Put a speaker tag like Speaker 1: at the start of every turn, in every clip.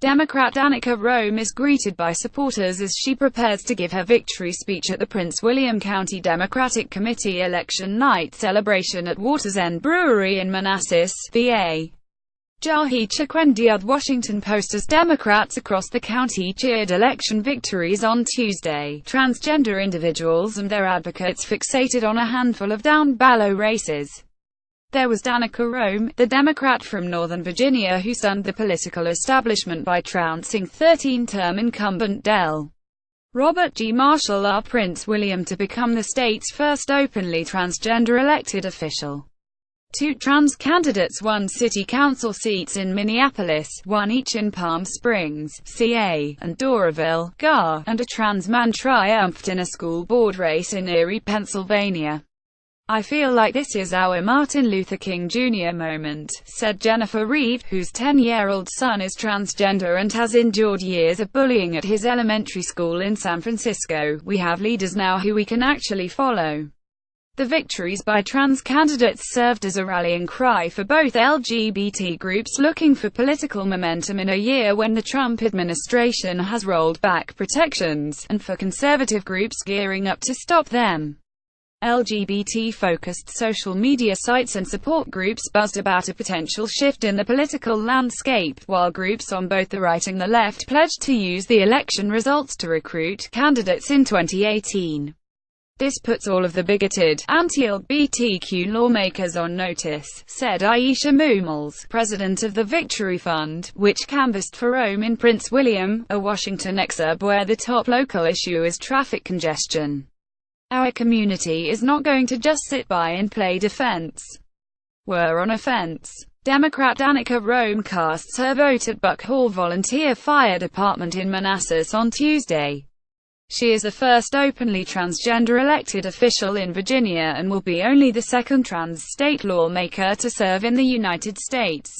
Speaker 1: Democrat Danica Roem is greeted by supporters as she prepares to give her victory speech at the Prince William County Democratic Committee election night celebration at Waters End Brewery in Manassas, VA. Jahi Chiquendiad Washington Post. As Democrats across the county cheered election victories on Tuesday, transgender individuals and their advocates fixated on a handful of down-ballot races. There was Danica Roem, the Democrat from Northern Virginia who stunned the political establishment by trouncing 13-term incumbent Del. Robert G. Marshall R. Prince William to become the state's first openly transgender elected official. Two trans candidates won city council seats in Minneapolis, one each in Palm Springs, CA, and Doraville, GA, and a trans man triumphed in a school board race in Erie, Pennsylvania. "I feel like this is our Martin Luther King Jr. moment," said Jennifer Reeve, whose 10-year-old son is transgender and has endured years of bullying at his elementary school in San Francisco. "We have leaders now who we can actually follow." The victories by trans candidates served as a rallying cry for both LGBT groups looking for political momentum in a year when the Trump administration has rolled back protections, and for conservative groups gearing up to stop them. LGBT-focused social media sites and support groups buzzed about a potential shift in the political landscape, while groups on both the right and the left pledged to use the election results to recruit candidates in 2018. "This puts all of the bigoted, anti-LGBTQ lawmakers on notice," said Aisha Mumels, president of the Victory Fund, which canvassed for Roem in Prince William, a Washington exurb where the top local issue is traffic congestion. "Our community is not going to just sit by and play defense. We're on offense." Democrat Danica Roem casts her vote at Buck Hall Volunteer Fire Department in Manassas on Tuesday. She is the first openly transgender elected official in Virginia and will be only the second trans state lawmaker to serve in the United States.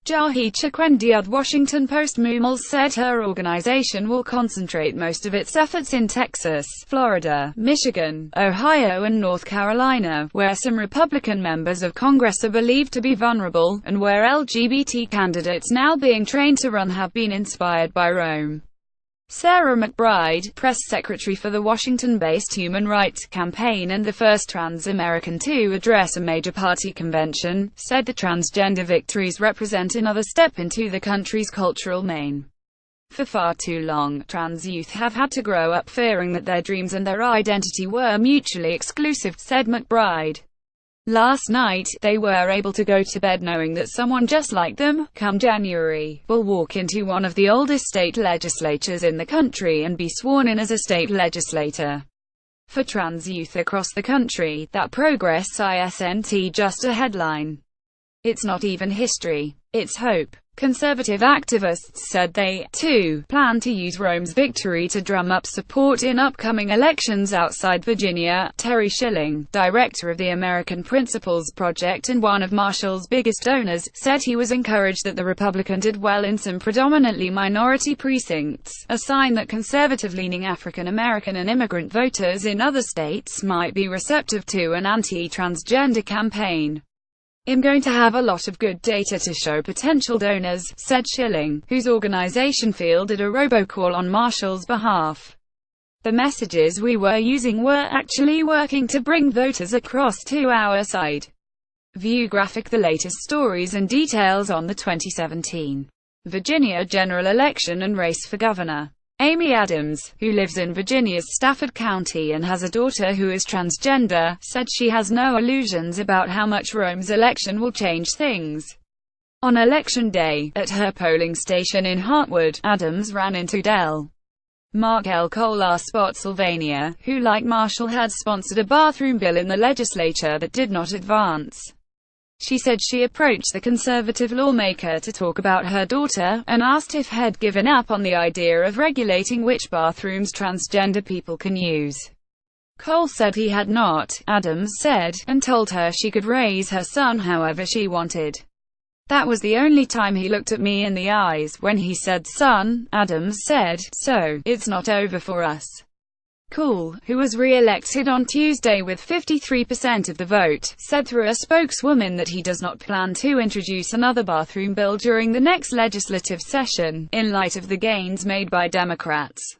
Speaker 1: Jahi Chiquendiad Washington Post. Mumels said her organization will concentrate most of its efforts in Texas, Florida, Michigan, Ohio and North Carolina, where some Republican members of Congress are believed to be vulnerable, and where LGBT candidates now being trained to run have been inspired by Roem. Sarah McBride, press secretary for the Washington-based Human Rights Campaign and the first trans American to address a major party convention, said the transgender victories represent another step into the country's cultural main. "For far too long, trans youth have had to grow up fearing that their dreams and their identity were mutually exclusive," said McBride. "Last night, they were able to go to bed knowing that someone just like them, come January, will walk into one of the oldest state legislatures in the country and be sworn in as a state legislator." For trans youth across the country, that progress isn't just a headline. It's not even history. It's hope. Conservative activists said they, too, plan to use Roem's victory to drum up support in upcoming elections outside Virginia. Terry Schilling, director of the American Principles Project and one of Marshall's biggest donors, said he was encouraged that the Republican did well in some predominantly minority precincts, a sign that conservative-leaning African American and immigrant voters in other states might be receptive to an anti-transgender campaign. "I'm going to have a lot of good data to show potential donors," said Schilling, whose organization fielded a robocall on Marshall's behalf. "The messages we were using were actually working to bring voters across to our side." View graphic. The latest stories and details on the 2017 Virginia general election and race for governor. Amy Adams, who lives in Virginia's Stafford County and has a daughter who is transgender, said she has no illusions about how much Roem's election will change things. On Election Day, at her polling station in Hartwood, Adams ran into Del. Mark L. Kolar Spotsylvania, who like Marshall had sponsored a bathroom bill in the legislature that did not advance. She said she approached the conservative lawmaker to talk about her daughter, and asked if he'd given up on the idea of regulating which bathrooms transgender people can use. Cole said he had not, Adams said, and told her she could raise her son however she wanted. "That was the only time he looked at me in the eyes when he said son," Adams said, "so, it's not over for us." Cool, who was re-elected on Tuesday with 53% of the vote, said through a spokeswoman that he does not plan to introduce another bathroom bill during the next legislative session, in light of the gains made by Democrats.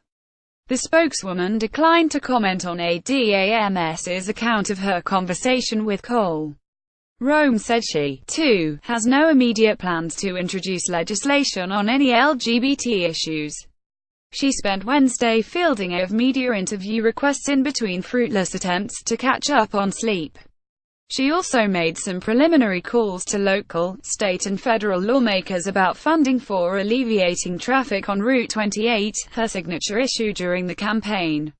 Speaker 1: The spokeswoman declined to comment on ADAMS's account of her conversation with Cole. Roem said she, too, has no immediate plans to introduce legislation on any LGBT issues. She spent Wednesday fielding of media interview requests in between fruitless attempts to catch up on sleep. She also made some preliminary calls to local, state and federal lawmakers about funding for alleviating traffic on Route 28, her signature issue during the campaign.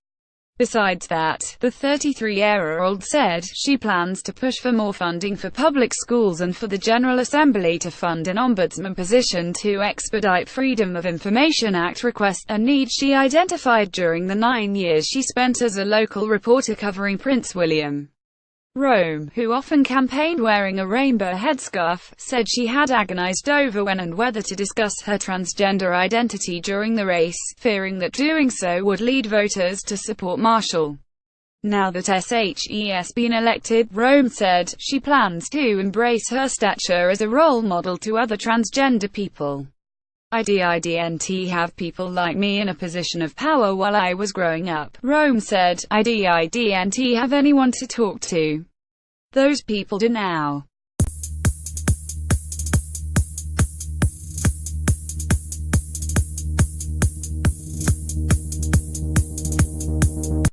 Speaker 1: Besides that, the 33-year-old said she plans to push for more funding for public schools and for the General Assembly to fund an ombudsman position to expedite Freedom of Information Act requests, a need she identified during the 9 years she spent as a local reporter covering Prince William. Roem, who often campaigned wearing a rainbow headscarf, said she had agonized over when and whether to discuss her transgender identity during the race, fearing that doing so would lead voters to support Marshall. Now that SHE has been elected, Roem said, she plans to embrace her stature as a role model to other transgender people. I didn't have people like me in a position of power while I was growing up, Roem said. I didn't have anyone to talk to. Those people do now.